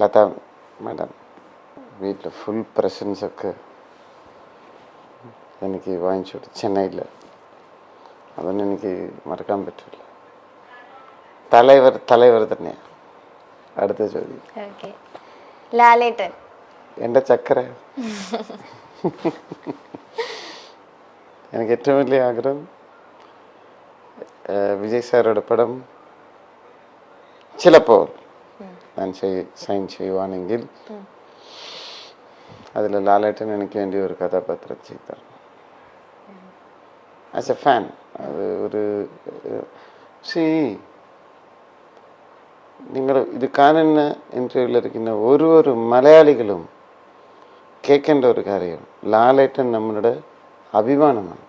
Latha madam വീട്ടിൽ full പ്രസൻസൊക്കെ എനിക്ക് വാങ്ങിച്ചു കൊടുത്തു ചെന്നൈയിൽ. അതൊന്നും എനിക്ക് മറക്കാൻ പറ്റില്ല. തലൈവർ തന്നെയാണ്. അടുത്ത ചോദ്യം. ലാലേട്ടൻ എൻ്റെ ചക്കര. എനിക്ക് ഏറ്റവും വലിയ ആഗ്രഹം വിജയ് സാറുടെ പടം ചിലപ്പോൾ ഞാൻ സൈൻ ചെയ്യുവാണെങ്കിൽ അതിൽ ലാലേട്ടൻ എനിക്ക് വേണ്ടി ഒരു കഥാപാത്രം ചെയ്തു തരണം. As A fan. അത് ഒരു നിങ്ങൾ ഇത് കാണുന്ന ഇൻ്റർവ്യൂവിലിരിക്കുന്ന ഓരോ മലയാളികളും കേൾക്കേണ്ട ഒരു കാര്യം, ലാലേട്ടൻ നമ്മളുടെ അഭിമാനമാണ്.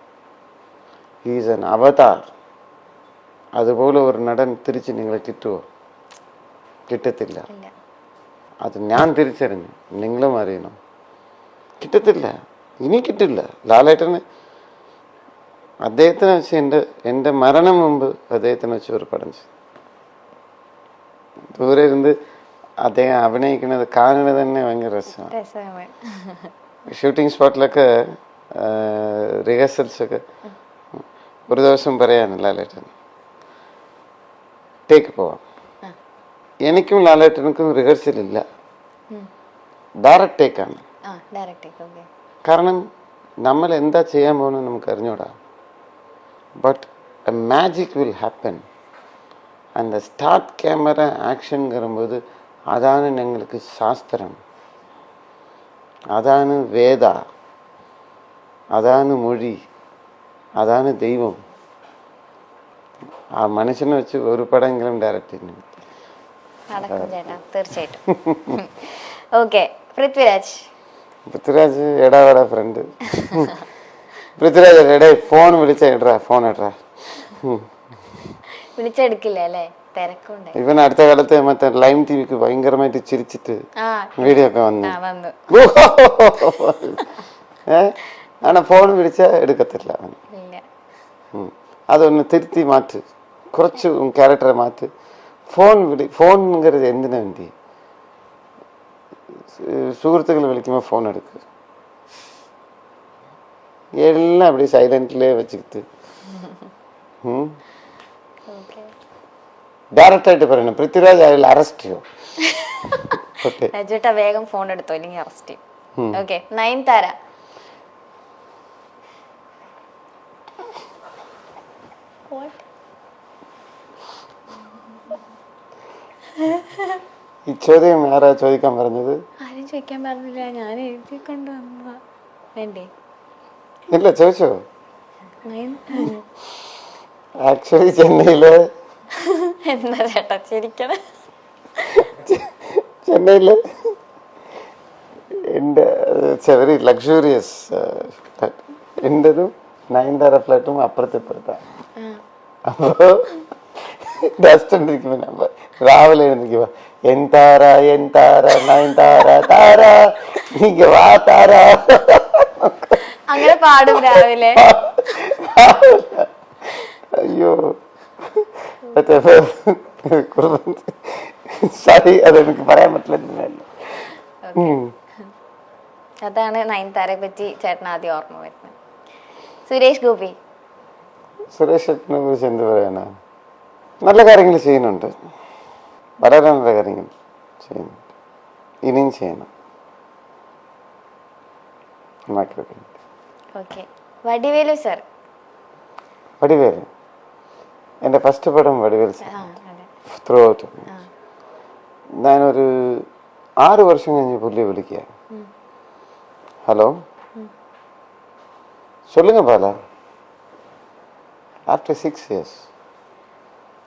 ഹീസ് എൻ അവതാർ. അതുപോലെ ഒരു നടൻ തിരിച്ച് നിങ്ങളെ കിട്ടുമോ? കിട്ടത്തില്ല. അത് ഞാൻ തിരിച്ചറിഞ്ഞു, നിങ്ങളും അറിയണം. കിട്ടത്തില്ല, ഇനി കിട്ടില്ല. ലാലേട്ടന് അദ്ദേഹത്തിനെ വെച്ച് എൻ്റെ മരണം മുമ്പ് അദ്ദേഹത്തിനെ വെച്ച് ഒരു പടം ചെയ്തു. ദൂരെ ഇരുന്ന് അദ്ദേഹം അഭിനയിക്കുന്നത് കാണുന്നത് തന്നെ ഭയങ്കര രസമാണ്. ഷൂട്ടിംഗ് സ്പോട്ടിലൊക്കെ റിഹേഴ്സൽസൊക്കെ ഒരു ദിവസം പറയാണ് ലാലേട്ടൻ ടേക്ക് പോവാം. എനിക്കും ലാലേട്ടനുക്കും റിഹേഴ്സൽ ഇല്ല, ഡയറക്റ്റ് ടേക്കാണ്. കാരണം നമ്മൾ എന്താ ചെയ്യാൻ പോകുന്നത് നമുക്ക് അറിഞ്ഞൂടാ. But A magic will happen. அந்த ஸ்டார்ட் கேமரா ஆக்ஷனுங்கிறபோது அதான எங்களுக்கு சாஸ்திரம், அதான வேதா, அதான மொழி, അതാണ് ദൈവം. ആ മനുഷ്യനെ വെച്ച് ഒരു പടമെങ്കിലും ഡയറക്റ്റ് ചെയ്യുന്നു. തീർച്ചയായിട്ടും. ഓക്കെ, പൃഥ്വിരാജ് എടാ ഫ്രണ്ട്. പൃഥ്വിരാജ് എടേ ഫോൺ വിളിച്ചാ ഇടറാ, ഫോൺ ഇടറാ. വിളിച്ചെടുക്കില്ല അല്ലേ, തിരക്കുണ്ട്. ഇവൻ അടുത്ത കാലത്ത് മറ്റേ ലൈം ടിവിക്ക് ഭയങ്കരമായിട്ട് ചിരിച്ചിട്ട് വീഡിയോ ഒക്കെ വന്നു. ആണോ ഫോൺ വിളിച്ചാ എടുക്കത്തില്ല. അതൊന്ന് തിരുത്തി മാറ്റ്, കുറച്ച് ക്യാരക്ടറെ മാറ്റ്. ഫോൺங்கிறது എന്തിനാ വേണ്ടി? സുഹൃത്തുക്കൾ വിളിക്കുമ്പോൾ ഫോൺ എടുക്കുക. എല്ലാം அப்படி സൈലന്റിലേ വെച്ചിട്ട് ഡയറക്റ്റ് ആയിട്ട് പറയണം, പൃഥ്വിരാജ് അയാൾ അറസ്റ്റ് ചെയ്യും. ചേട്ടാ വേഗം ഫോൺ എടുത്തോ, അല്ലെങ്കിൽ അറസ്റ്റ് ചെയ്യും. ഓക്കെ, നയൻതാര. ഈ ചോദ്യം ആരാ ചോദിക്കാൻ പറഞ്ഞത്? ആരും ചോദിക്കാൻ പറഞ്ഞില്ല, ഞാൻ എഴുതി കൊണ്ടുവന്നതാ. വേണ്ടേ? ഇല്ല, ചോദിച്ചോ? ആക്ച്വലി ചെന്നൈയില് എന്താ ചേട്ടാ ചിരിക്കണേ? ചെന്നൈയില് എൻ്റെ വെരി ലക്ഷറിയസ് എൻ്റെതും നയൻതാര ഫ്ലാറ്റും അപ്പുറത്താണ്. അപ്പോ ഡസ്റ്റ് ഉണ്ടിരിക്കുമ്പോ രാവിലെ എഴുന്നിരിക്കുമ്പോ എന്താര നയൻതാര താര നീങ്ക വാ താര അങ്ങനെ പാടും രാവിലെ. അയ്യോ സോറി, അതെനിക്ക് പറയാൻ പറ്റില്ല. അതാണ് നയൻതാരയെ പറ്റി ചേട്ടൻ ആദ്യം ഓർമ്മ വരുന്നത്. സുരേഷ് ഗോപി. സുരേഷ് ചേട്ടനെ കുറിച്ച് എന്ത് പറയാനാ? നല്ല കാര്യങ്ങൾ ചെയ്യുന്നുണ്ട്, വളരെ നല്ല കാര്യങ്ങൾ ചെയ്യുന്നുണ്ട്, ഇനിയും ചെയ്യണം. വടിവേലു സർ. വടിവേലു എൻ്റെ ഫസ്റ്റ് പടം വടിവേലു സർ. ത്രൂ ഔട്ട് ഞാനൊരു 6 വർഷം കഴിഞ്ഞ് പുള്ളിയെ വിളിക്കുക. ഹലോ, சொல்லுங்க பாலா. ആഫ്റ്റർ 6 years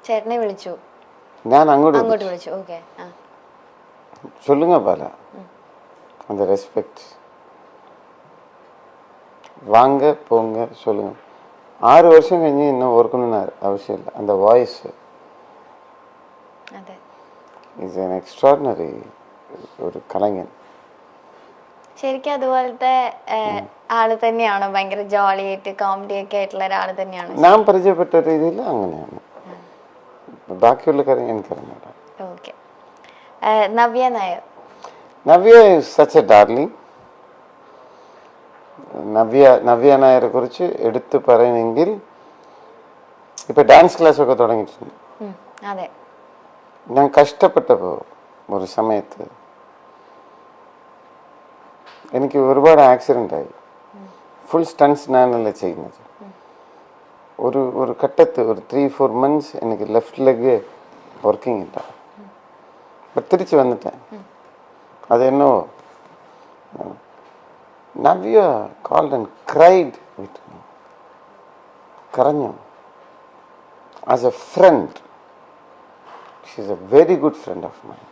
ചേട്ടനെ വിളിച്ചു, ഞാൻ അങ്ങോട്ട് വിളിച്ചു. ഓക്കെ, சொல்லுங்க பாலா. அந்த ரெஸ்பெக்ட், വാങ്ങ പോങ്ങ சொல்லுங்க. 6 വർഷം കഴിഞ്ഞ് എന്നെ ഓർക്കണമെന്ന് ആവശ്യമില്ല. அந்த വായ്സ് ഈസ് ആൻ എക്സ്ട്രാordinary ഒരു കലങ്ങൻ. ശരിക്കും അതുപോലത്തെ ആള് തന്നെയാണോ? ഭയങ്കര ജോളി ആയിട്ട് കോമഡി ഒക്കെ ആയിട്ടുള്ള ഒരാള് തന്നെയാണ് ഞാൻ പരിചയപ്പെട്ട രീതിയിൽ. അങ്ങനെയാണ്, ബാക്കിയുള്ള കാര്യം എനിക്കറിഞ്ഞൂടാ. Okay, Navya Nair. Navya is such A darling. Navya നായരെ കുറിച്ച് എടുത്തു പറയണമെങ്കിൽ ഇപ്പൊ ഡാൻസ് ക്ലാസ് ഒക്കെ തുടങ്ങിയിട്ടുണ്ട്. അതെ, ഞാൻ കഷ്ടപ്പെട്ടപ്പോൾ ഒരു സമയത്ത് എനിക്ക് ഒരുപാട് ആക്സിഡൻ്റ് ആയി. ഫുൾ സ്റ്റൺസ് ഞാനല്ല ചെയ്യുന്നത്. ഒരു ഘട്ടത്ത് ഒരു 3-4 months എനിക്ക് ലെഫ്റ്റ് ലെഗ് വർക്കിംഗ് ഇല്ല. അപ്പം തിരിച്ച് വന്നിട്ടേൻ. അതെന്നോ Navya called and cried with me. കരഞ്ഞു. As a friend, she is a very good friend of mine.